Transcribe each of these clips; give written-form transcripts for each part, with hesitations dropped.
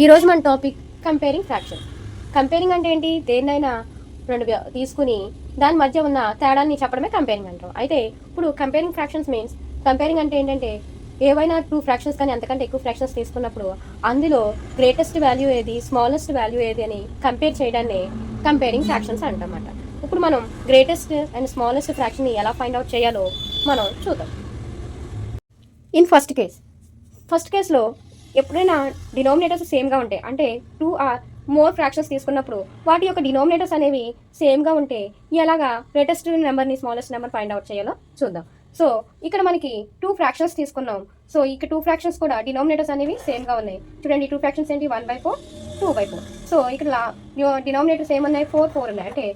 ఈరోజు మన topic comparing fraction. Comparing అంటే ఏంటి? దేన్నైనా రెండు తీసుకుని దాని మధ్య ఉన్న తేడాన్ని చెప్పడమే కంపేరింగ్ అంటాం. అయితే ఇప్పుడు కంపేరింగ్ ఫ్రాక్షన్స్ మీన్స్ కంపేరింగ్ అంటే ఏంటంటే ఏవైనా 2 ఫ్రాక్షన్స్ కానీ అంతకంటే ఎక్కువ ఫ్రాక్షన్స్ తీసుకున్నప్పుడు అందులో గ్రేటెస్ట్ వాల్యూ ఏది, స్మాలెస్ట్ వాల్యూ ఏది అని కంపేర్ చేయడాన్ని కంపేరింగ్ ఫ్రాక్షన్స్ అంటామన్నమాట. ఇప్పుడు మనం గ్రేటెస్ట్ అండ్ స్మాలెస్ట్ ఫ్రాక్షన్ని ఎలా ఫైండ్ అవుట్ చేయాలో మనం చూద్దాం. ఇన్ ఫస్ట్ కేసులో ఎప్పుడైనా డినామినేటర్స్ సేమ్గా ఉంటాయి, అంటే 2 ఆర్ మోర్ ఫ్రాక్షన్స్ తీసుకున్నప్పుడు వాటి యొక్క డినామినేటర్స్ అనేవి సేమ్గా ఉంటే ఎలాగా గ్రేటెస్ట్ నెంబర్ని స్మాలెస్ట్ నెంబర్ ఫైండ్ అవుట్ చేయాలో చూద్దాం. సో ఇక్కడ మనకి 2 ఫ్రాక్షన్స్ తీసుకున్నాం. సో ఇక్కడ 2 ఫ్రాక్షన్స్ కూడా డినామినేటర్స్ అనేవి సేమ్గా ఉన్నాయి. చూడండి, 2 ఫ్రాక్షన్స్ ఏంటి? 1/4, 2/4. సో ఇక్కడ డినామినేటర్స్ ఏమన్నాయి? 4, 4 ఉన్నాయి. అంటే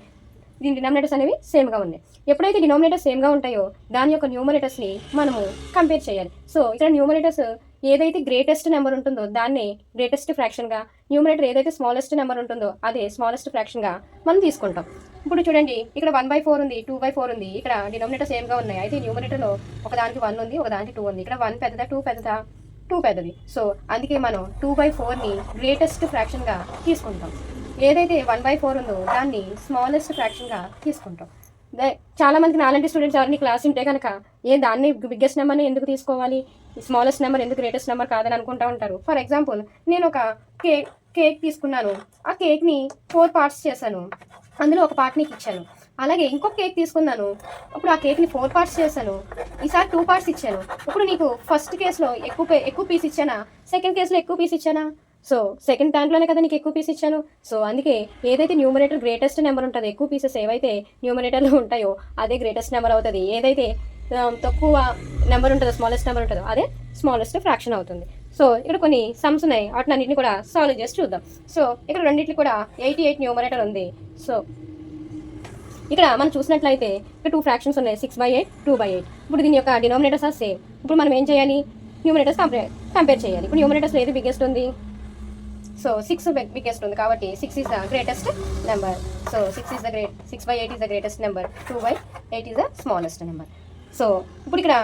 దీని డినామినేటర్స్ అనేవి సేమ్గా ఉన్నాయి. ఎప్పుడైతే డినామినేటర్స్ సేమ్గా ఉంటాయో దాని యొక్క న్యూమరేటర్స్ని మనము కంపేర్ చేయాలి. సో ఇక్కడ న్యూమరేటర్స్ ఏదైతే గ్రేటెస్ట్ నెంబర్ ఉంటుందో దాన్ని గ్రేటెస్ట్ ఫ్రాక్షన్గా, న్యూమరేటర్ ఏదైతే స్మాలెస్ట్ నెంబర్ ఉంటుందో అదే స్మాలెస్ట్ ఫ్రాక్షన్గా మనం తీసుకుంటాం. ఇప్పుడు చూడండి, ఇక్కడ 1/4 ఉంది, 2/4 ఉంది. ఇక్కడ డినామినేటర్ సేమ్గా ఉన్నాయి. అయితే న్యూమరేటర్లో ఒకదానికి 1 ఉంది, ఒకదానికి 2 ఉంది. ఇక్కడ 1 పెద్దదా, 2 పెద్దదా? 2 పెద్దది. సో అందుకే మనం 2/4ని గ్రేటెస్ట్ ఫ్రాక్షన్గా తీసుకుంటాం. ఏదైతే 1/4 ఉందో దాన్ని స్మాలెస్ట్ ఫ్రాక్షన్గా తీసుకుంటాం. చాలా మందికి నాలాంటి స్టూడెంట్స్ ఎవరిని క్లాస్ ఉంటే కనుక దాన్ని బిగ్గెస్ట్ నెంబర్ని ఎందుకు తీసుకోవాలి, స్మాలెస్ట్ నెంబర్ ఎందుకు గ్రేటెస్ట్ నెంబర్ కాదని అనుకుంటూ ఉంటారు. ఫర్ ఎగ్జాంపుల్, నేను ఒక కేక్ తీసుకున్నాను. ఆ కేక్ని 4 పార్ట్స్ చేశాను. అందులో ఒక పార్ట్ నీకు ఇచ్చాను. అలాగే ఇంకొక కేక్ తీసుకున్నాను. అప్పుడు ఆ కేక్ని 4 పార్ట్స్ చేశాను. ఈసారి 2 పార్ట్స్ ఇచ్చాను. ఇప్పుడు నీకు ఫస్ట్ కేసులో ఎక్కువ పీస్ ఇచ్చానా, సెకండ్ కేసులో ఎక్కువ పీస్ ఇచ్చానా? సో సెకండ్ దాంట్లోనే కదా నీకు ఎక్కువ పీస్ ఇచ్చాను. సో అందుకే ఏదైతే న్యూమరేటర్ గ్రేటెస్ట్ నెంబర్ ఉంటుంది, ఎక్కువ పీసెస్ ఏవైతే న్యూమరేటర్లో ఉంటాయో అదే గ్రేటెస్ట్ నెంబర్ అవుతుంది. ఏదైతే తక్కువ నెంబర్ ఉంటుందో, స్మాలెస్ట్ నెంబర్ ఉంటుందో అదే స్మాలెస్ట్ ఫ్రాక్షన్ అవుతుంది. సో ఇక్కడ కొన్ని సమ్స్ ఉన్నాయి, వాటిని అన్నింటిని కూడా సాల్వ్ చేసి చూద్దాం. సో ఇక్కడ రెండింటికి కూడా 88 న్యూమరేటర్ ఉంది. సో ఇక్కడ మనం చూసినట్లయితే ఇక్కడ 2 ఫ్రాక్షన్స్ ఉన్నాయి, 6/8, 2/8. ఇప్పుడు దీని యొక్క డినామినేటర్స్ ఆర్ సేమ్. ఇప్పుడు మనం ఏం చేయాలి? న్యూమరేటర్స్ కంపేర్ చేయాలి. ఇప్పుడు న్యూమరేటర్స్ ఏది బిగ్గెస్ట్ ఉంది? సో 6 బిగ్గెస్ట్ ఉంది కాబట్టి 6 is the greatest number. So 6/8 is the greatest number. 2/8 is the smallest number. So ఇప్పుడు ఇక్కడ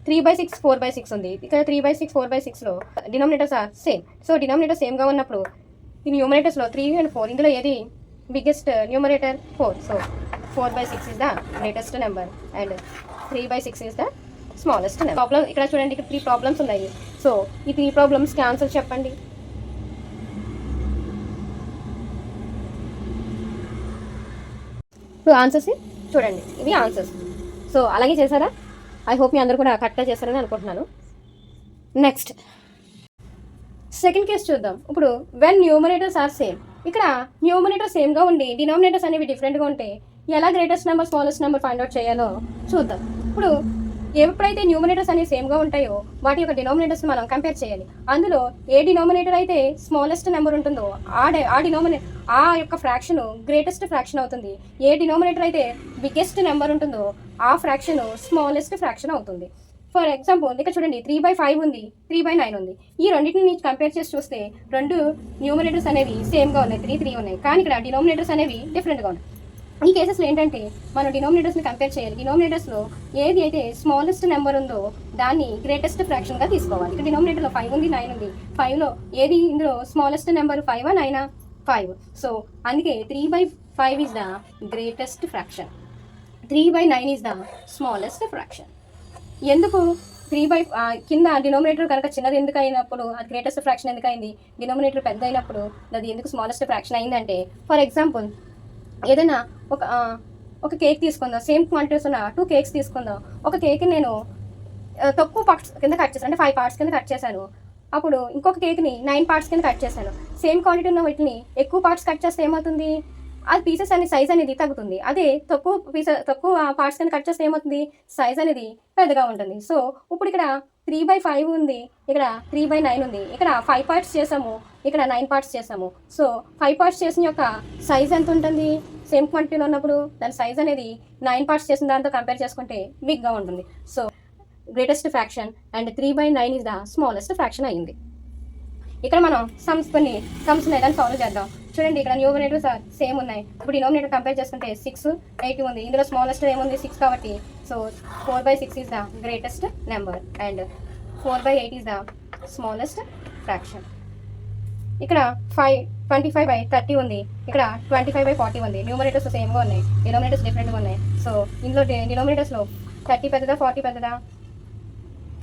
3/6, 4/6 ఉంది. ఇక్కడ 3/6, 4/6లో denominators are same. So denominator సేమ్గా ఉన్నప్పుడు ఈ న్యూమరేటర్స్లో 3 and 4 ఇందులో ఏది biggest numerator? 4. So 4/6 is the greatest number and 3/6 is the smallest number. Problem ఇక్కడ చూడండి, ఇక్కడ 3 ప్రాబ్లమ్స్ ఉన్నాయి. సో ఈ 3 ప్రాబ్లమ్స్కి ఆన్సర్ చెప్పండి. ఇప్పుడు ఆన్సర్స్ చూడండి, ఇవి ఆన్సర్స్. సో అలాగే చేశారా? ఐ హోప్ మీ అందరూ కూడా కరెక్ట్గా చేస్తారని అనుకుంటున్నాను. నెక్స్ట్ సెకండ్ కేసు చూద్దాం. ఇప్పుడు వెన్ న్యూమరేటర్స్ ఆర్ సేమ్. ఇక్కడ న్యూమరేటర్ సేమ్గా ఉండి డినామినేటర్స్ అనేవి డిఫరెంట్గా ఉంటే ఎలా greatest number, smallest number find out చేయాలో చూద్దాం. ఇప్పుడు ఎప్పుడైతే న్యూమరేటర్స్ అనేవి సేమ్గా ఉంటాయో వాటి యొక్క డినామినేటర్స్ మనం కంపేర్ చేయాలి. అందులో ఏ డినామినేటర్ అయితే స్మాలెస్ట్ నెంబర్ ఉంటుందో ఆ యొక్క ఫ్రాక్షన్ గ్రేటెస్ట్ ఫ్రాక్షన్ అవుతుంది. ఏ డినామినేటర్ అయితే బిగ్గెస్ట్ నెంబర్ ఉంటుందో ఆ ఫ్రాక్షన్ స్మాలెస్ట్ ఫ్రాక్షన్ అవుతుంది. ఫర్ ఎగ్జాంపుల్ ఇక్కడ చూడండి, 3/5 ఉంది, 3/9 ఉంది. ఈ రెండింటిని కంపేర్ చేసి చూస్తే రెండు న్యూమరేటర్స్ అనేవి సేమ్గా ఉన్నాయి, 3 ఉన్నాయి. కానీ ఇక్కడ డినామినేటర్స్ అనేవి డిఫరెంట్గా ఉన్నాయి. ఈ కేసెస్లో ఏంటంటే మనం డినామినేటర్స్ని కంపేర్ చేయాలి. డినామినేటర్స్లో ఏది అయితే స్మాలెస్ట్ నెంబర్ ఉందో దాన్ని గ్రేటెస్ట్ ఫ్రాక్షన్గా తీసుకోవాలి. ఇక్కడ డినామినేటర్లో 5 ఉంది, 9 ఉంది. 5లో ఏది ఇందులో స్మాలెస్ట్ నెంబర్? 5 9 5. సో అందుకే 3/5 is the greatest fraction, 3/9 is the smallest fraction. ఎందుకు కింద డినామినేటర్ కనుక చిన్నది ఎందుకు అయినప్పుడు అది గ్రేటెస్ట్ ఫ్రాక్షన్ ఎందుకు అయింది? డినామినేటర్ పెద్ద అయినప్పుడు అది ఎందుకు స్మాలెస్ట్ ఫ్రాక్షన్ అయిందంటే, ఫర్ ఎగ్జాంపుల్ ఏదైనా ఒక కేక్ తీసుకుందాం. సేమ్ క్వాంటిటీస్ ఉన్న 2 కేక్స్ తీసుకుందాం. ఒక కేక్ నేను తక్కువ పార్ట్స్ కింద కట్ చేశాను, అంటే 5 పార్ట్స్ కింద కట్ చేశాను. అప్పుడు ఇంకొక కేక్ని 9 పార్ట్స్ కింద కట్ చేశాను. సేమ్ క్వాంటిటీ ఉన్న వీటిని ఎక్కువ పార్ట్స్ కట్ చేస్తే ఏమవుతుంది? అది పీసెస్ అనే సైజ్ అనేది తగ్గుతుంది. అదే తక్కువ పార్ట్స్ కింద కట్ చేస్తే ఏమవుతుంది? సైజ్ అనేది పెద్దగా ఉంటుంది. సో ఇప్పుడు ఇక్కడ 3/5 ఉంది, ఇక్కడ 3/9 ఉంది. ఇక్కడ 5 పార్ట్స్ చేసాము, ఇక్కడ 9 పార్ట్స్ చేసాము. సో 5 పార్ట్స్ చేసిన యొక్క సైజ్ ఎంత ఉంటుంది? సేమ్ క్వాంటిటీలో ఉన్నప్పుడు దాని సైజ్ అనేది 9 పార్ట్స్ చేసిన దాంతో కంపేర్ చేసుకుంటే బిగ్గా ఉంటుంది. So greatest fraction and 3/9 is the smallest fraction అయింది. ఇక్కడ మనం కొన్ని సమ్స్ ఉన్నాయి, దాన్ని సాల్వ్ చేద్దాం. చూడండి, ఇక్కడ న్యూమరేటర్స్ సేమ్ ఉన్నాయి. ఇప్పుడు డినామినేటర్ కంపేర్ చేసుకుంటే 6, 8 ఉంది. ఇందులో స్మాలెస్ట్ ఏముంది? 6 కాబట్టి so 4/6 is the greatest number and 4/8 is the smallest fraction. ఇక్కడ 25/30 ఉంది, ఇక్కడ 25/40 ఉంది. న్యూమరేటర్స్ సేమ్గా ఉన్నాయి, డినామినేటర్స్ డిఫరెంట్గా ఉన్నాయి. సో ఇందులో డినామినేటర్స్లో 30 పెద్దదా 40 పెద్దదా?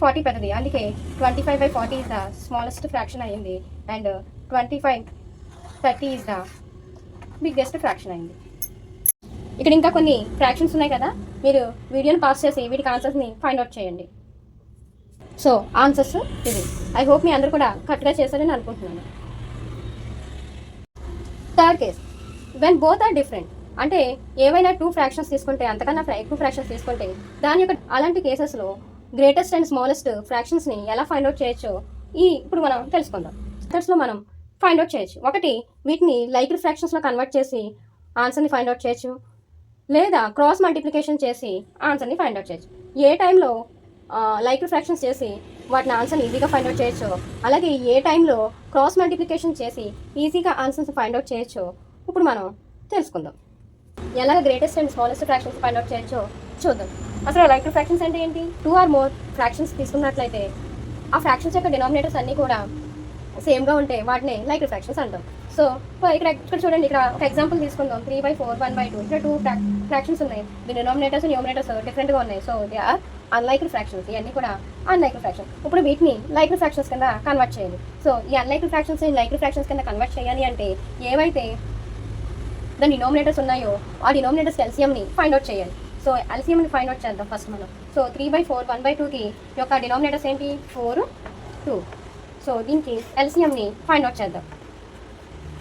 40 పెద్దది. అందుకే 25/40 ఈజ్ ద స్మాలెస్ట్ ఫ్రాక్షన్ అయింది and 25/30 is the biggest fraction అయింది. ఇక్కడ ఇంకా కొన్ని ఫ్రాక్షన్స్ ఉన్నాయి కదా, మీరు వీడియోని పాస్ చేసి వీటికి ఆన్సర్స్ని ఫైండ్ అవుట్ చేయండి. సో ఆన్సర్స్ ఇది. ఐ హోప్ మీ అందరూ కూడా కరెక్ట్గా చేశారని అనుకుంటున్నాను. Third case, when both are different, అంటే ఏవైనా 2 ఫ్రాక్షన్స్ తీసుకుంటే, అంతకన్నా ఎక్కువ ఫ్రాక్షన్స్ తీసుకుంటే దాని యొక్క అలాంటి కేసెస్లో గ్రేటెస్ట్ అండ్ స్మాలెస్ట్ ఫ్రాక్షన్స్ని ఎలా ఫైండ్ అవుట్ చేయొచ్చో ఇప్పుడు మనం తెలుసుకుందాం. మెథడ్స్లో మనం ఫైండ్ అవుట్ చేయొచ్చు. ఒకటి, వీటిని లైక్ ఫ్రాక్షన్స్లో కన్వర్ట్ చేసి ఆన్సర్ని ఫైండ్ అవుట్ చేయొచ్చు, లేదా క్రాస్ మల్టిప్లికేషన్ చేసి ఆన్సర్ని ఫైండ్ అవుట్ చేయొచ్చు. ఏ టైంలో లైక్ ఫ్రాక్షన్స్ చేసి వాటిని ఆన్సర్ని ఈజీగా ఫైండ్ అవుట్ చేయొచ్చు, అలాగే ఏ టైంలో క్రాస్ మల్టిప్లికేషన్ చేసి ఈజీగా ఆన్సర్స్ ఫైండ్ అవుట్ చేయొచ్చు ఇప్పుడు మనం తెలుసుకుందాం. ఎలాగ greatest and smallest fractions find out చేయొచ్చో చూద్దాం. అసలు లైక్ ఫ్రాక్షన్స్ అంటే ఏంటి? 2 or more ఫ్రాక్షన్స్ తీసుకున్నట్లయితే ఆ ఫ్రాక్షన్స్ యొక్క డినామినేటర్స్ అన్నీ కూడా సేమ్గా ఉంటే వాటిని లైక్ ఫ్రాక్షన్స్ అంటాం. సో ఇక్కడ చూడండి, ఇక్కడ ఒక ఎగ్జాంపుల్ తీసుకుందాం. 3/4, 1/2. ఇక్కడ 2 ఫ్రాక్షన్స్ ఉన్నాయి, డినామినేటర్స్ న్యూమరేటర్స్ డిఫరెంట్గా ఉన్నాయి. So they are unlike fractions. ఇవన్నీ కూడా అన్లైక్ ఫ్రాక్షన్. ఇప్పుడు వీటిని లైక్ ఫ్రాక్షన్స్ కింద కన్వర్ట్ చేయాలి. సో ఈ అన్లైక్ ఫ్రాక్షన్స్ని లైక్ ఫ్రాక్షన్స్ కింద కన్వర్ట్ చేయాలి అంటే ఏవైతే దాని డినామినేటర్స్ ఉన్నాయో ఆ డినామినేటర్స్ ఎల్సిఎంని ఫైండ్ అవుట్ చేయాలి. సో ఎల్సిఎంని ఫైండ్ అవుట్ చేద్దాం ఫస్ట్ మనం. సో 3/4, 1/2కి యొక్క డినామినేటర్స్ ఏంటి? 4, 2. సో దీనికి ఎల్సిఎంని ఫైండ్ అవుట్ చేద్దాం.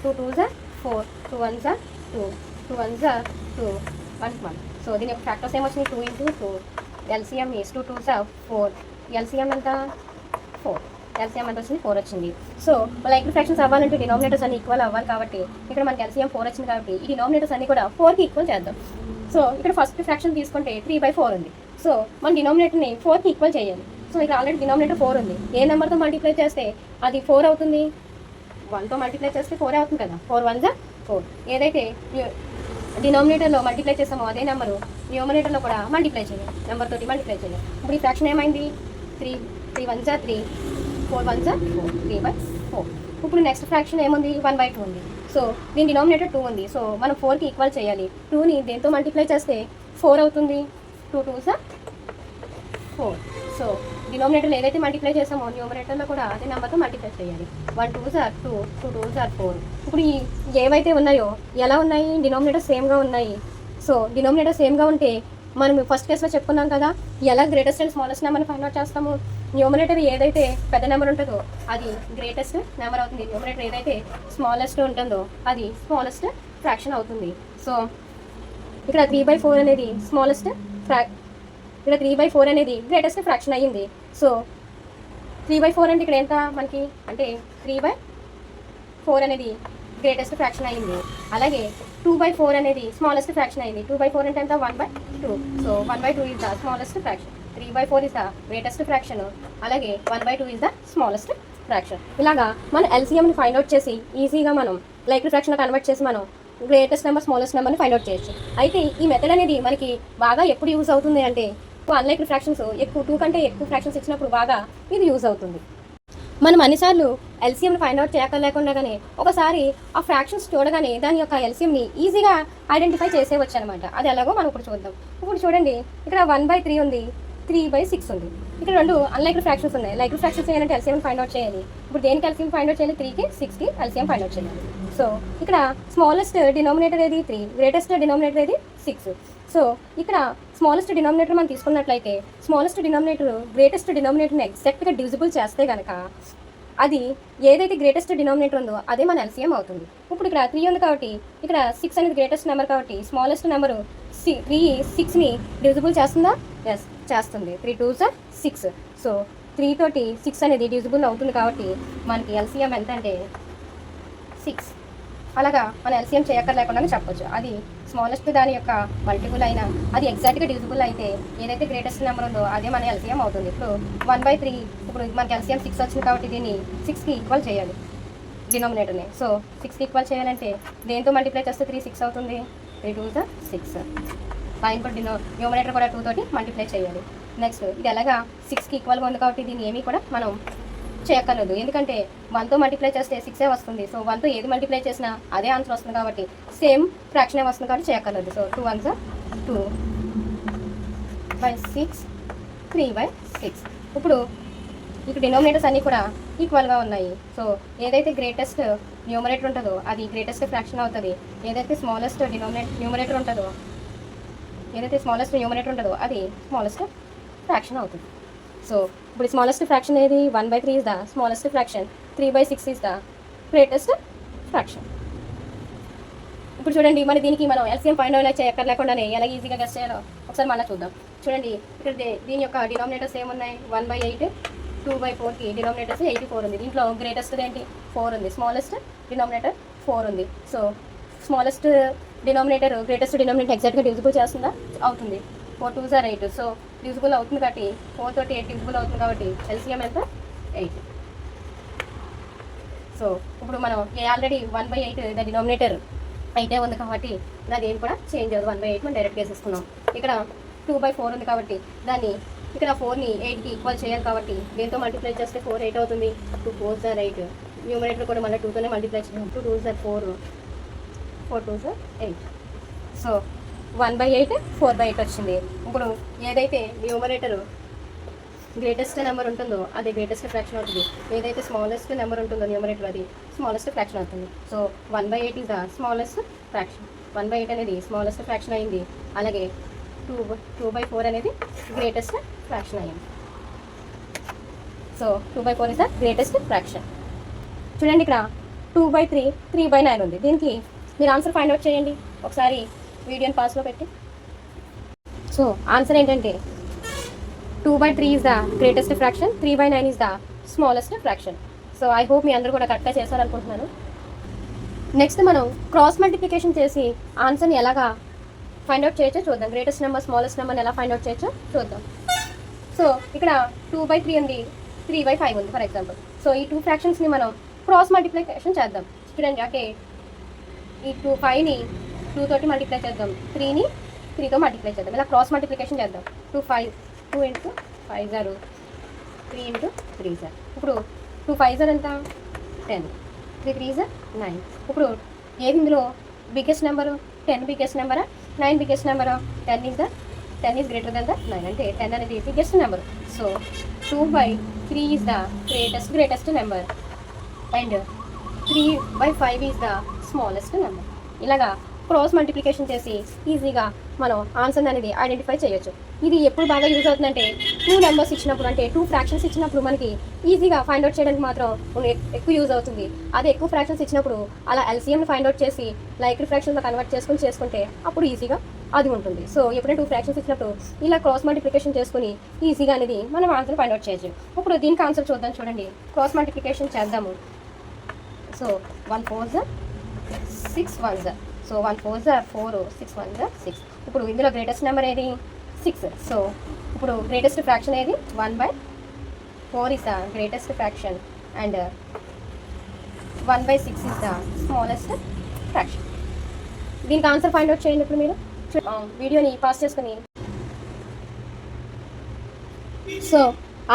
2 2s are 4, 2 1s are 2, 2 1s are 2, 1 1. So దీని యొక్క ఫ్యాక్టర్స్ ఏమొచ్చినాయి? 2 into 2. LCM is 2 2s are 4. LCM ఎంత? 4. ఎల్సిఎం ఎంత వచ్చింది? 4 వచ్చింది. సో లైక్ ఫ్రాక్షన్స్ అవ్వాలంటే డినామినేటర్స్ అన్ని ఈక్వల్ అవ్వాలి కాబట్టి ఇక్కడ మనకి ఎల్సిఎం 4 వచ్చింది కాబట్టి ఈ డినామినేటర్స్ అన్ని కూడా 4కి ఈక్వల్ చేద్దాం. సో ఇక్కడ ఫస్ట్ ఫ్రాక్షన్ తీసుకుంటే 3/4 ఉంది. సో మన డినామినేటర్ని 4కి ఈక్వల్ చేయాలి. సో ఇక్కడ ఆల్రెడీ డినామినేటర్ 4 ఉంది. ఏ నెంబర్తో మల్టిప్లై చేస్తే అది 4 అవుతుంది? 1తో మల్టిప్లై చేస్తే 4 అవుతుంది కదా. 4 1s are 4. ఏదైతే డినామినేటర్లో మల్టిప్లై చేస్తామో అదే నెంబరు న్యూమరేటర్లో కూడా మల్టిప్లై చేయాలి, నెంబర్ తోటి మల్టిప్లై చేయాలి. ఇప్పుడు ఈ ఫ్రాక్షన్ ఏమైంది? 3 1s are 3, 4 1s are 4, 3/4. ఇప్పుడు నెక్స్ట్ ఫ్రాక్షన్ ఏముంది? 1/2 ఉంది. సో దీని డినామినేటర్ 2 ఉంది. సో మనం 4కి ఈక్వల్ చేయాలి. 2ని దేంతో మల్టిప్లై చేస్తే 4 అవుతుంది? 2 2s are 4. సో డినామినేటర్లో ఏదైతే మల్టిప్లై చేసామో న్యూమరేటర్లో కూడా అదే నెంబర్తో మల్టిప్లై చేయాలి. 1 2s are 2, 2 2s are 4. ఇప్పుడు ఈ ఏవైతే ఉన్నాయో ఎలా ఉన్నాయి? డినామినేటర్ సేమ్గా ఉన్నాయి. సో డినామినేటర్ సేమ్గా ఉంటే మనం ఫస్ట్ కేసులో చెప్పుకున్నాం కదా, ఎలా గ్రేటెస్ట్ అండ్ స్మాలెస్ట్ నెంబర్ని ఫైండ్ అవుట్ చేస్తాము? న్యూమరేటర్ ఏదైతే పెద్ద నెంబర్ ఉంటుందో అది గ్రేటెస్ట్ నెంబర్ అవుతుంది. న్యూమరేటర్ ఏదైతే స్మాలెస్ట్ ఉంటుందో అది స్మాలెస్ట్ ఫ్రాక్షన్ అవుతుంది. సో ఇక్కడ 3/4 అనేది స్మాలెస్ట్ ఇక్కడ 3/4 అనేది గ్రేటెస్ట్ ఫ్రాక్షన్ అయ్యింది. సో 3/4 అంటే ఇక్కడ ఎంత మనకి? అంటే 3/4 అనేది గ్రేటెస్ట్ ఫ్రాక్షన్ అయ్యింది. అలాగే 2/4 అనేది స్మాలెస్ట్ ఫ్రాక్షన్ అయింది. 2/4 అంటే ఎంత? 1/2. So 1/2 is the smallest fraction. 3/4 is the greatest fraction. అలాగే 1/2 ఈజ్ ద స్మాలెస్ట్ ఫ్రాక్షన్. ఇలాగా మన ఎల్సిఎంని ఫైండ్ అవుట్ చేసి ఈజీగా మనం లైక్ ఫ్రాక్షన్ కన్వర్ట్ చేసి మనం గ్రేటెస్ట్ నెంబర్ స్మాలెస్ట్ నెంబర్ని ఫైండ్ అవుట్ చేయొచ్చు. అయితే ఈ మెథడ్ అనేది మనకి బాగా ఎప్పుడు యూజ్ అవుతుంది అంటే అన్లైక్ ఫ్రాక్షన్స్ ఎక్కువ 2 కంటే ఎక్కువ ఫ్రాక్షన్స్ ఇచ్చినప్పుడు బాగా ఇది యూజ్ అవుతుంది. మనం అన్నిసార్లు ఎల్సిఎంని ఫైండ్ అవుట్ చేయలేకుండానే ఒకసారి ఆ ఫ్రాక్షన్స్ చూడగానే దాని యొక్క ఎల్సిఎంని ఈజీగా ఐడెంటిఫై చేసేవచ్చు అనమాట. అది ఎలాగో మనం ఇప్పుడు చూద్దాం. ఇప్పుడు చూడండి, ఇక్కడ 1/3 ఉంది, 3/6 ఉంది. ఇక్కడ 2 అన్లైక్ ఫ్రాక్షన్స్ ఉన్నాయి. లైక్ ఫ్రాక్షన్స్ చేయాలంటే ఎల్సిఎం ఫైండ్ అవుట్ చేయాలి. ఇప్పుడు దేనికి ఎల్సిఎం ఫైండ్ అవుట్ చేయాలి? 3కి 6కి ఎల్సిఎం ఫైండ్ అవుట్ చేయాలి. సో ఇక్కడ స్మాలెస్ట్ డినామినేటర్ ఏది? 3. గ్రేటెస్ట్ డినామినేటర్ ఏది? 6. సో ఇక్కడ స్మాలెస్ట్ డినామినేటర్ మనం తీసుకున్నట్లయితే స్మాలెస్ట్ డినామినేటర్ గ్రేటెస్ట్ డినామినేటర్ని ఎగ్జాక్ట్గా డివిజిబుల్ చేస్తే కనుక అది ఏదైతే గ్రేటెస్ట్ డినామినేటర్ ఉందో అదే మన ఎల్సిఎం అవుతుంది. ఇప్పుడు ఇక్కడ 3 ఉంది కాబట్టి ఇక్కడ 6 అనేది గ్రేటెస్ట్ నెంబర్ కాబట్టి స్మాలెస్ట్ నెంబరు 3 6ని డివిజిబుల్ చేస్తుందా? ఎస్, చేస్తుంది. 3 2s are 6. సో 3 తోటి 6 అనేది డివిజిబుల్ అవుతుంది కాబట్టి మనకి ఎల్సిఎం ఎంత అంటే 6. అలాగా మన ఎల్సిఎం చేయక్కర్లేకుండా చెప్పొచ్చు. అది స్మాలెస్ట్ దాని యొక్క మల్టిపుల్ అయినా అది ఎగ్జాక్ట్గా డివిజిబుల్ అయితే ఏదైతే గ్రేటెస్ట్ నెంబర్ ఉందో అదే మన ఎల్సిఎం అవుతుంది. ఇప్పుడు 1/3 ఇప్పుడు మనకి ఎల్సిఎం 6 వచ్చింది కాబట్టి దీన్ని 6కి ఈక్వల్ చేయాలి డినామినేటర్ని. సో 6కి ఈక్వల్ చేయాలంటే దేంతో మల్టిప్లై చేస్తే 3 6 అవుతుంది? 3 2s are 6. పైన కూడా న్యూమరేటర్ కూడా 2 తోటి మల్టిప్లై చేయాలి. నెక్స్ట్ ఇది ఎలాగా 6కి ఈక్వల్గా ఉంది కాబట్టి దీన్ని ఏమీ కూడా మనం చేయక్కర్లేదు, ఎందుకంటే 1తో మల్టిప్లై చేస్తే 6 వస్తుంది. సో 1తో ఏది మల్టిప్లై చేసినా అదే ఆన్సర్ వస్తుంది కాబట్టి సేమ్ ఫ్రాక్షనే వస్తుంది కాబట్టి చేయక్కర్లేదు. సో 2 1 2/6 3/6. ఇప్పుడు ఇక్కడ డినోమినేటర్స్ అన్నీ కూడా ఈక్వల్గా ఉన్నాయి. సో ఏదైతే గ్రేటెస్ట్ న్యూమరేటర్ ఉంటుందో అది గ్రేటెస్ట్ ఫ్రాక్షన్ అవుతుంది. ఏదైతే స్మాలెస్ట్ న్యూమరేటర్ ఉంటుందో అది స్మాలెస్ట్ ఫ్రాక్షన్ అవుతుంది. సో ఇప్పుడు స్మాలెస్ట్ ఫ్రాక్షన్ ఏది 1/3 is the smallest fraction, 3/6 is the greatest fraction. ఇప్పుడు చూడండి, మరి దీనికి మనం ఎల్సిఎం ఫైండ్ అవుట్ చేయక్కర్లేకుండానే ఎలా ఈజీగా గెస్ చేయాలో ఒకసారి మళ్ళీ చూద్దాం. చూడండి, ఇక్కడ దీని యొక్క డినామినేటర్స్ ఏమున్నాయి, 1/8, 2/4కి డినామినేటర్స్ 84 ఉంది. దీంట్లో గ్రేటెస్ట్ ఏంటి 4 ఉంది, స్మాలెస్ట్ డినామినేటర్ 4 ఉంది. So smallest denominator greatest denominator ఎగ్జాక్ట్గా డివిజిబుల్ చేస్తుందా, అవుతుంది. 4 2s are 8. సో డివిజిబుల్ అవుతుంది కాబట్టి 4 తోటి 8 డివిజిబుల్ అవుతుంది కాబట్టి ఎల్సిఎం ఎంత 8. సో ఇప్పుడు మనం ఆల్రెడీ 1/8 ద డినామినేటర్ 8 ఉంది కాబట్టి దాన్ని ఏం కూడా చేంజ్ అవ్వదు, 1/8 మనం డైరెక్ట్ వేసేసుకున్నాం. ఇక్కడ 2/4 ఉంది కాబట్టి దాన్ని ఇక్కడ 4ని 8కి ఈక్వల్ చేయాలి కాబట్టి దేంతో మల్టిప్లై చేస్తే 4 8 అవుతుంది. 2 4s are 8. న్యూమరేటర్ కూడా మళ్ళీ 2తోనే మల్టిప్లై చేయాలి. 2 2s are 4, 4 2s are 8. So 1/8 4/8 వచ్చింది. ఇప్పుడు ఏదైతే న్యూమరేటర్ గ్రేటెస్ట్ నెంబర్ ఉంటుందో అది గ్రేటెస్ట్ ఫ్రాక్షన్ అవుతుంది, ఏదైతే స్మాలెస్ట్ నెంబర్ ఉంటుందో న్యూమరేటర్ అది స్మాలెస్ట్ ఫ్రాక్షన్ అవుతుంది. So 1/8 is the smallest fraction. 1/8 అనేది స్మాలెస్ట్ ఫ్రాక్షన్ అయింది, అలాగే 2/4 అనేది గ్రేటెస్ట్ ఫ్రాక్షన్ అయింది. So 2/4 is the greatest fraction. చూడండి, ఇక్కడ 2/3 3/9 ఉంది. దీనికి మీరు ఆన్సర్ ఫైండ్ అవుట్ చేయండి ఒకసారి వీడియోని పాస్లో పెట్టి. సో ఆన్సర్ ఏంటంటే 2/3 is the greatest fraction, 3/9 is the smallest fraction. So I hope మీ అందరూ కూడా కరెక్ట్గా చేశారనుకుంటున్నాను. నెక్స్ట్ మనం క్రాస్ మల్టిప్లికేషన్ చేసి ఆన్సర్ని ఎలాగా ఫైండ్ అవుట్ చేయొచ్చో చూద్దాం. గ్రేటెస్ట్ నెంబర్ స్మాలెస్ట్ నెంబర్ని ఎలా ఫైండ్ అవుట్ చేయొచ్చో చూద్దాం. సో ఇక్కడ 2/3 ఉంది, 3/5 ఉంది ఫర్ ఎగ్జాంపుల్. సో ఈ 2 ఫ్రాక్షన్స్ని మనం క్రాస్ మల్టిప్లికేషన్ చేద్దాం. చూడండి, అంటే ఈ 5ని 2 తోటి మల్టిప్లై చేద్దాం, 3ని 3తో మల్టిప్లై చేద్దాం. ఇలా క్రాస్ మల్టిప్లికేషన్ చేద్దాం. 2 5 2 × 5 3 × 3. ఇప్పుడు 2 5 ఎంత 10, 3 3 9. ఇప్పుడు ఏది ఇందులో బిగ్గెస్ట్ నెంబరు, 10 బిగ్గెస్ట్ నెంబరా, 9 బిగ్గెస్ట్ నెంబరా? 10 is greater than the 9, అంటే 10 అనేది biggest number. So 2/3 is the greatest number and 3/5 is the smallest number. ఇలాగా క్రాస్ మల్టిప్లికేషన్ చేసి ఈజీగా మనం ఆన్సర్ అనేది ఐడెంటిఫై చేయొచ్చు. ఇది ఎప్పుడు బాగా యూజ్ అవుతుందంటే 2 నెంబర్స్ ఇచ్చినప్పుడు, అంటే 2 ఫ్రాక్షన్స్ ఇచ్చినప్పుడు మనకి ఈజీగా ఫైండ్ అవుట్ చేయడానికి మాత్రం ఎక్కువ యూజ్ అవుతుంది. అదే ఎక్కువ ఫ్రాక్షన్స్ ఇచ్చినప్పుడు అలా ఎల్సిఎంని ఫైండ్ అవుట్ చేసి లైక్డ్ ఫ్రాక్షన్లో కన్వర్ట్ చేసుకుంటే అప్పుడు ఈజీగా అది ఉంటుంది. సో ఎప్పుడైనా 2 ఫ్రాక్షన్స్ ఇచ్చినప్పుడు ఇలా క్రాస్ మల్టిప్లికేషన్ చేసుకుని ఈజీగా అనేది మనం ఆన్సర్ ఫైండ్ అవుట్ చేయొచ్చు. ఇప్పుడు దీనికి ఆన్సర్ చూద్దాం. చూడండి, క్రాస్ మల్టిప్లికేషన్ చేద్దాము. So 1 4s 6 1s. So 1 4s 4, 6 1s 6. ఇప్పుడు ఇందులో గ్రేటెస్ట్ నెంబర్ ఏది 6. సో ఇప్పుడు గ్రేటెస్ట్ ఫ్రాక్షన్ ఏది 1/4 is the greatest fraction and 1/6 is the smallest fraction. దీనికి ఆన్సర్ ఫైండ్ అవుట్ చేయండి. ఇప్పుడు మీరు వీడియోని పాస్ చేసుకుని. సో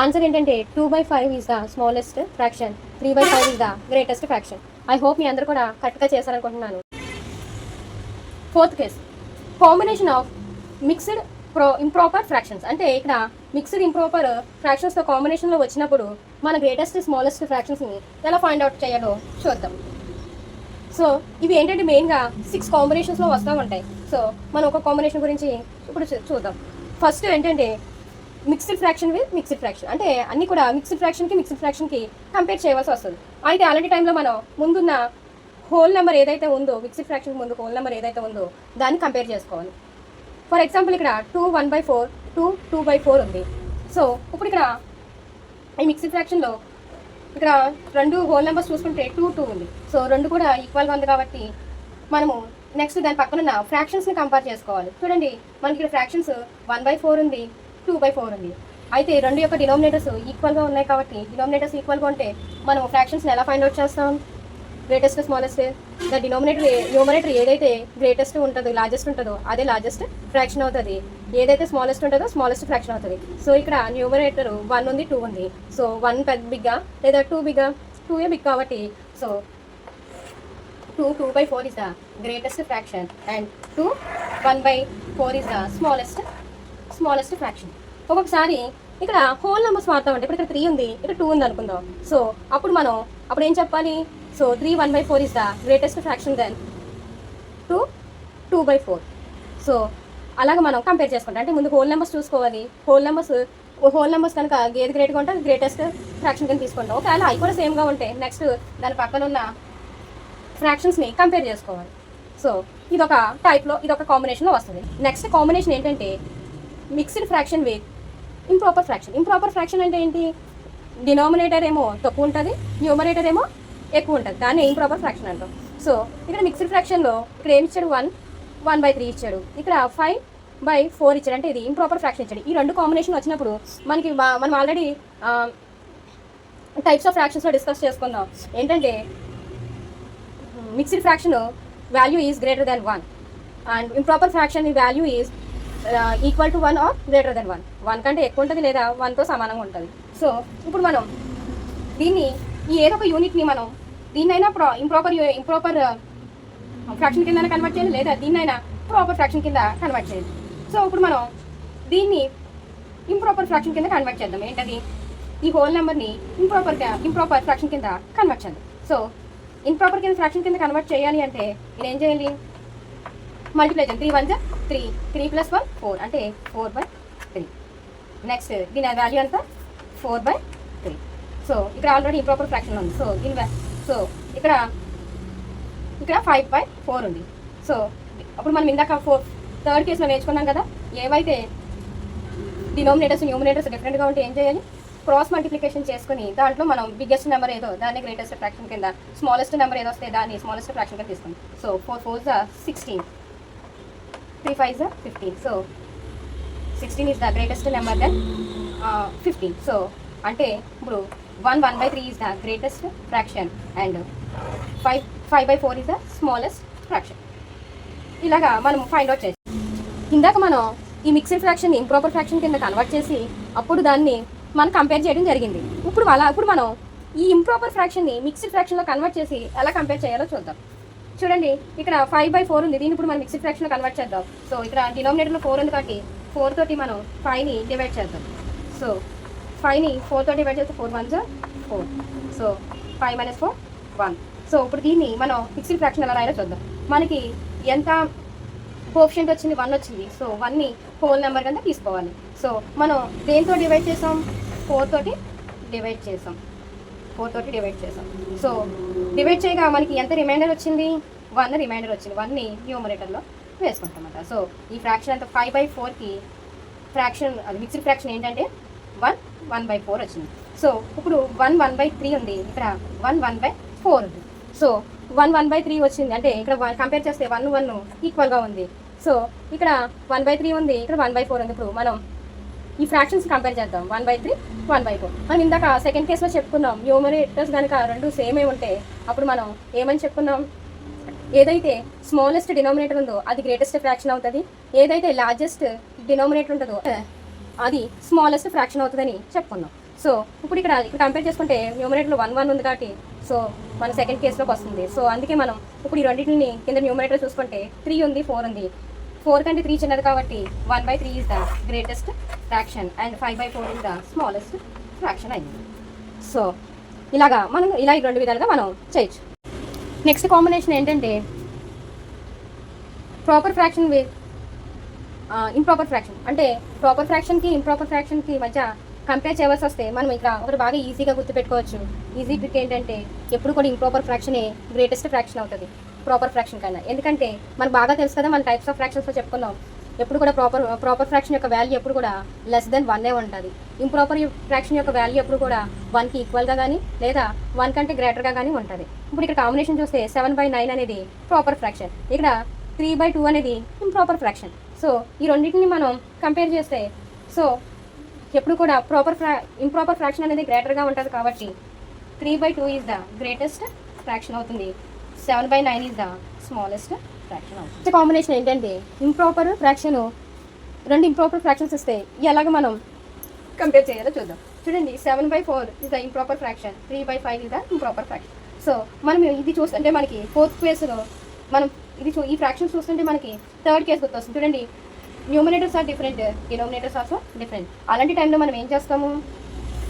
ఆన్సర్ ఏంటంటే 2/5 is the smallest fraction, 3/5 is the greatest fraction. I hope మీ అందరూ కూడా కరెక్ట్గా చేశారనుకుంటున్నాను. 4th case, combination of mixed improper fractions. అంటే ఇక్కడ మిక్స్డ్ ఇంప్రాపర్ ఫ్రాక్షన్స్తో కాంబినేషన్లో వచ్చినప్పుడు మన గ్రేటెస్ట్ స్మాలెస్ట్ ఫ్రాక్షన్స్ని ఎలా ఫైండ్ అవుట్ చేయాలో చూద్దాం. సో ఇవి ఏంటంటే మెయిన్గా 6 కాంబినేషన్స్లో వస్తూ ఉంటాయి. సో మనం ఒక కాంబినేషన్ గురించి ఇప్పుడు చూద్దాం. ఫస్ట్ ఏంటంటే mixed fraction with mixed fraction. అంటే అన్నీ కూడా మిక్స్డ్ ఫ్రాక్షన్కి కంపేర్ చేయవలసి వస్తుంది. అయితే అలాంటి టైంలో మనం ముందున్న హోల్ నెంబర్ ఏదైతే ఉందో, మిక్స్డ్ ఫ్రాక్షన్ ముందు హోల్ నెంబర్ ఏదైతే ఉందో దాన్ని కంపేర్ చేసుకోవాలి. ఫర్ ఎగ్జాంపుల్ ఇక్కడ 2 1/4, 2 2/4 ఉంది. సో ఇప్పుడు ఇక్కడ ఈ మిక్స్డ్ ఫ్రాక్షన్లో ఇక్కడ 2 హోల్ నెంబర్స్ చూసుకుంటే 2 2 ఉంది. సో 2 కూడా ఈక్వల్గా ఉంది కాబట్టి మనము నెక్స్ట్ దాని పక్కన ఫ్రాక్షన్స్ని కంపేర్ చేసుకోవాలి. చూడండి, మనకి ఇక్కడ ఫ్రాక్షన్స్ 1/4 ఉంది, 2/4 ఉంది. అయితే 2 యొక్క డినామినేటర్స్ ఈక్వల్గా ఉన్నాయి కాబట్టి డినామినేటర్స్ ఈక్వల్గా ఉంటే మనం ఫ్రాక్షన్స్ని ఎలా ఫైండ్ అవుట్ చేస్తాం? గ్రేటెస్ట్ స్మాలెస్ట్, ద న్యూమరేటర్ ఏదైతే గ్రేటెస్ట్ ఉంటుందో లార్జెస్ట్ ఉంటుందో అదే లార్జెస్ట్ ఫ్రాక్షన్ అవుతుంది, ఏదైతే స్మాలెస్ట్ ఉంటుందో స్మాలెస్ట్ ఫ్రాక్షన్ అవుతుంది. సో ఇక్కడ న్యూమరేటర్ 1 ఉంది, 2 ఉంది. సో 1 పెద్ద బిగ్గా లేదా 2 బిగ్గా, 2 బిగ్ కాబట్టి so 2/4 is the greatest fraction and 1/4 is the smallest fraction. ఒక్కొక్కసారి ఇక్కడ హోల్ నెంబర్స్ వాడతామంటే ఇప్పుడు ఇక్కడ 3 ఉంది, ఇక్కడ 2 ఉంది అనుకుందాం. సో అప్పుడు ఏం చెప్పాలి? So 3 1/4 is the greatest fraction then 2/4. So అలాగ మనం కంపేర్ చేసుకుంటాం. అంటే ముందు హోల్ నెంబర్స్ చూసుకోవాలి. హోల్ నెంబర్స్ కనుక ఏది గ్రేట్గా ఉంటే అది గ్రేటెస్ట్ ఫ్రాక్షన్ కింద తీసుకుంటాం. ఒకవేళ అవి కూడా సేమ్గా ఉంటే నెక్స్ట్ దాని పక్కన ఉన్న ఫ్రాక్షన్స్ని కంపేర్ చేసుకోవాలి. సో ఇదొక కాంబినేషన్లో వస్తుంది. నెక్స్ట్ కాంబినేషన్ ఏంటంటే mixed fraction with improper fraction. Improper fraction అంటే ఏంటి? డినామినేటర్ ఏమో తక్కువ ఉంటుంది, న్యూమరేటర్ ఏమో ఎక్కువ ఉంటుంది, దాన్ని ఇంప్రాపర్ ఫ్రాక్షన్ అంటాం. సో ఇక్కడ మిక్స్డ్ ఫ్రాక్షన్లో ఇక్కడ ఏమి ఇచ్చాడు? 1/3 ఇచ్చాడు, ఇక్కడ 5/4 ఇచ్చాడు, అంటే ఇది ఇంప్రాపర్ ఫ్రాక్షన్ ఇచ్చాడు. ఈ రెండు కాంబినేషన్ వచ్చినప్పుడు మనం ఆల్రెడీ టైప్స్ ఆఫ్ ఫ్రాక్షన్స్లో డిస్కస్ చేసుకుందాం. ఏంటంటే mixed fraction value is greater than 1 and improper fraction value is equal to 1 or greater than 1 కంటే ఎక్కువ ఉంటుంది లేదా 1తో సమానంగా ఉంటుంది. సో ఇప్పుడు మనం దీన్ని ఏదో ఒక యూనిట్ని మనం దీన్నైనా ఇంప్రాపర్ ఫ్రాక్షన్ కింద కన్వర్ట్ చేయాలి, లేదా దీన్నైనా ప్రాపర్ ఫ్రాక్షన్ కింద కన్వర్ట్ చేయాలి. సో ఇప్పుడు మనం దీన్ని ఇంప్రాపర్ ఫ్రాక్షన్ కింద కన్వర్ట్ చేద్దాం. ఏంటది? ఈ హోల్ నెంబర్ని ఇంప్రాపర్ ఫ్రాక్షన్ కింద కన్వర్ట్ చేద్దాం. సో ఇంప్రాపర్ ఫ్రాక్షన్ కింద కన్వర్ట్ చేయాలి అంటే నేను ఏం చేయాలి? మల్టిప్లై చేయాలి. 3 1 3, 3 + 1 4 అంటే 4/3. నెక్స్ట్ దీని వాల్యూ అంతా 4/3. సో ఇక్కడ ఆల్రెడీ ఇంప్రాపర్ ఫ్రాక్షన్ ఉంది. సో ఇక్కడ 5/4 ఉంది. సో అప్పుడు మనం ఇందాక థర్డ్ కేసులో నేర్చుకున్నాం కదా, ఏవైతే డినామినేటర్స్ న్యూమినేటర్స్ డిఫరెంట్గా ఉంటే ఏం చేయాలి? క్రాస్ మల్టిప్లికేషన్ చేసుకుని దాంట్లో మనం బిగ్గెస్ట్ నెంబర్ ఏదో దాన్ని గ్రేటెస్ట్ ఫ్రాక్షన్ కింద, స్మాలెస్ట్ నెంబర్ ఏదో వస్తే దాన్ని స్మాలెస్ట్ ఫ్రాక్షన్ కింద తీసుకుంది. So 4 4s are 16, 3 5s are 15. So 16 is the greatest number than 15. So అంటే ఇప్పుడు 1/3 is the greatest fraction and 5/4 is the smallest fraction. ఇలాగా మనం ఫైండ్ అవుట్ చేసి ఇందాక మనం ఈ మిక్స్డ్ ఫ్రాక్షన్ ఇంప్రాపర్ ఫ్రాక్షన్ కింద కన్వర్ట్ చేసి అప్పుడు దాన్ని మనం కంపేర్ చేయడం జరిగింది. ఇప్పుడు మనం ఈ ఇంప్రాపర్ ఫ్రాక్షన్ని మిక్స్డ్ ఫ్రాక్షన్లో కన్వర్ట్ చేసి ఎలా కంపేర్ చేయాలో చూద్దాం. చూడండి, ఇక్కడ 5/4 ఉంది, దీన్ని ఇప్పుడు మనం మిక్స్డ్ ఫ్రాక్షన్లో కన్వర్ట్ చేద్దాం. సో ఇక్కడ డినామినేటర్లో 4 ఉంది కాబట్టి 4 తోటి మనం 5ని డివైడ్ చేద్దాం. సో 5ని 4 తోటి డివైడ్ చేస్తే 4 1s are 4. సో 5 - 4 1. సో ఇప్పుడు దీన్ని మనం మిక్స్డ్ ఫ్రాక్షన్ ఎలా రాయాలో చూద్దాం. మనకి ఎంత కోఎఫిషియంట్ వచ్చింది? 1 వచ్చింది. సో 1ని హోల్ నెంబర్ కింద తీసుకోవాలి. సో మనం దేంతో డివైడ్ చేసాం? 4 తోటి డివైడ్ చేసాం. సో డివైడ్ చేయగా మనకి ఎంత రిమైండర్ వచ్చింది? 1 రిమైండర్ వచ్చింది. 1ని న్యూమరేటర్లో వేసుకుంటామన్నమాట. సో ఈ ఫ్రాక్షన్ అంతా 5/4కి ఫ్రాక్షన్, అది మిక్స్డ్ ఫ్రాక్షన్ ఏంటంటే 1/4 వచ్చింది. సో ఇప్పుడు 1 1/3 ఉంది, ఇక్కడ 1 1/4 ఉంది. సో 1 1/3 వచ్చింది అంటే ఇక్కడ కంపేర్ చేస్తే 1 1 ఈక్వల్గా ఉంది. సో ఇక్కడ 1/3 ఉంది, ఇక్కడ 1/4 ఉంది. ఇప్పుడు మనం ఈ ఫ్రాక్షన్స్ కంపేర్ చేద్దాం. 1/3 1/4. మనం ఇందాక సెకండ్ కేసులో చెప్పుకున్నాం, న్యూమరేటర్స్ కనుక రెండు సేమే ఉంటే అప్పుడు మనం ఏమని చెప్పుకున్నాం? ఏదైతే స్మాలెస్ట్ డినామినేటర్ ఉందో అది గ్రేటెస్ట్ ఫ్రాక్షన్ అవుతుంది, ఏదైతే లార్జెస్ట్ డినామినేటర్ ఉంటుందో అది స్మాలెస్ట్ ఫ్రాక్షన్ అవుతుందని చెప్పుకున్నాం. సో ఇప్పుడు ఇక్కడ కంపేర్ చేసుకుంటే న్యూమరేటర్లో 1 1 ఉంది కాబట్టి సో మన సెకండ్ కేసులోకి వస్తుంది. సో అందుకే మనం ఇప్పుడు ఈ రెండింటిని కింద న్యూమరేటర్ చూసుకుంటే 3 ఉంది, 4 ఉంది. 4 కంటే 3 చిన్నది కాబట్టి 1/3 is the greatest fraction and 5/4 is the smallest fraction అయింది. సో మనం ఇలా ఈ రెండు విధాలుగా మనం చేయొచ్చు. నెక్స్ట్ కాంబినేషన్ ఏంటంటే proper fraction with improper fraction. అంటే ప్రాపర్ ఫ్రాక్షన్కి ఇంప్రాపర్ ఫ్రాక్షన్కి మధ్య కంపేర్ చేయవలసి వస్తే మనం ఇక్కడ ఒకటి బాగా ఈజీగా గుర్తుపెట్టుకోవచ్చు. ఈజీ ట్రిక్ ఏంటంటే ఎప్పుడు కూడా ఇంప్రాపర్ ఫ్రాక్షనే గ్రేటెస్ట్ ఫ్రాక్షన్ అవుతుంది ప్రాపర్ ఫ్రాక్షన్ కన్నా. ఎందుకంటే మనకు బాగా తెలుసు కదా, మన టైప్స్ ఆఫ్ ఫ్రాక్షన్స్లో చెప్పుకున్నాం, ఎప్పుడు కూడా ప్రాపర్ ఫ్రాక్షన్ యొక్క వాల్యూ ఎప్పుడు కూడా లెస్ దెన్ 1 ఉంటుంది. ఇంప్రాపర్ ఫ్రాక్షన్ యొక్క వాల్యూ ఎప్పుడు కూడా 1కి ఈక్వల్గా కానీ లేదా 1 కంటే గ్రేటర్గా కానీ ఉంటుంది. ఇప్పుడు ఇక్కడ కాంబినేషన్ చూస్తే 7/9 అనేది ప్రాపర్ ఫ్రాక్షన్, ఇక్కడ 3/2 అనేది ఇంప్రాపర్ ఫ్రాక్షన్. సో ఈ రెండింటిని మనం కంపేర్ చేస్తే సో ఎప్పుడు కూడా ఇంప్రాపర్ ఫ్రాక్షన్ అనేది గ్రేటర్గా ఉంటుంది కాబట్టి 3/2 ఈజ్ ద గ్రేటెస్ట్ ఫ్రాక్షన్ అవుతుంది. 7/9 ఈజ్ ద స్మాలెస్ట్ ఫ్రాక్షన్ అవుతుంది. కాంబినేషన్ ఏంటంటే ఇంప్రాపర్ ఫ్రాక్షన్, రెండు ఇంప్రాపర్ ఫ్రాక్షన్స్ ఇస్తే ఎలాగ మనం కంపేర్ చేయాలో చూద్దాం. చూడండి, 7/4 is the improper fraction, 3/5 is the improper fraction. So మనం ఇది చూస్తుంటే మనకి ఫోర్త్ కేసులో మనం ఈ ఫ్రాక్షన్స్ చూస్తుంటే మనకి థర్డ్ కేసు గుర్తొస్తుంది. చూడండి, numerators are different, denominators also different. అలాంటి టైంలో మనం ఏం చేస్తాము,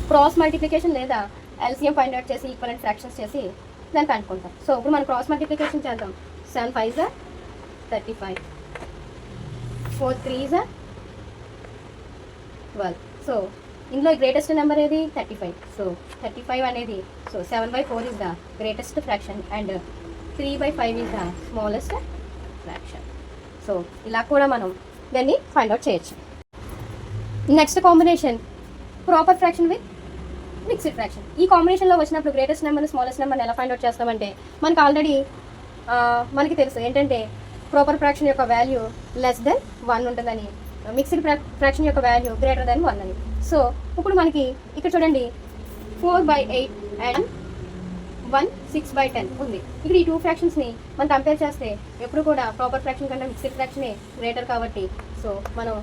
క్రాస్ మల్టిప్లికేషన్ లేదా ఎల్సిఎం ఫైండ్ అవుట్ చేసి ఈక్వలెంట్ ఫ్రాక్షన్స్ చేసి దాన్ని కనుక్కుంటాం. సో ఇప్పుడు మనం క్రాస్ మల్టిప్లికేషన్ చేద్దాం. 7/5 is 35, 4/3 is 12. సో ఇందులో గ్రేటెస్ట్ నెంబర్ ఏది 35. సో 35 అనేది, so 7/4 is the greatest fraction and 3/5 is the smallest fraction. So ఇలా కూడా మనం దాన్ని ఫైండ్ అవుట్ చేయొచ్చు. Next combination proper fraction with mixed fraction. ఈ కాంబినేషన్లో వచ్చినప్పుడు గ్రేటెస్ట్ నెంబర్ స్మాలెస్ట్ నెంబర్ని ఎలా ఫైండ్ అవుట్ చేస్తామంటే మనకి ఆల్రెడీ మనకి తెలుసు ఏంటంటే ప్రాపర్ ఫ్రాక్షన్ యొక్క వాల్యూ లెస్ దెన్ 1 ఉంటుందని, మిక్స్డ్ ఫ్రాక్షన్ యొక్క వాల్యూ గ్రేటర్ దెన్ 1 అని. సో ఇప్పుడు మనకి ఇక్కడ చూడండి 4/8 అండ్ 1 6/10 ఉంది. ఇక్కడ ఈ టూ ఫ్రాక్షన్స్ని మనం కంపేర్ చేస్తే ఎప్పుడు కూడా ప్రాపర్ ఫ్రాక్షన్ కంటే మిక్స్డ్ ఫ్రాక్షనే గ్రేటర్ కాబట్టి, సో మనం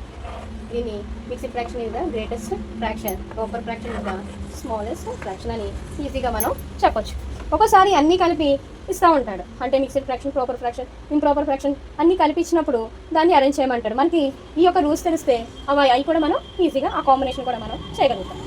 దీన్ని mixed fraction is the greatest fraction, proper fraction is the smallest fraction అని ఈజీగా మనం చెప్పొచ్చు. ఒక్కోసారి అన్నీ కలిపి ఇస్తూ ఉంటాడు, అంటే mixed fraction, proper fraction, improper fraction అన్నీ కలిపి ఇచ్చినప్పుడు దాన్ని అరేంజ్ చేయమంటాడు. మనకి ఈ యొక్క రూల్స్ తెలిస్తే అవి కూడా మనం ఈజీగా ఆ కాంబినేషన్ కూడా మనం చేయగలుగుతాం.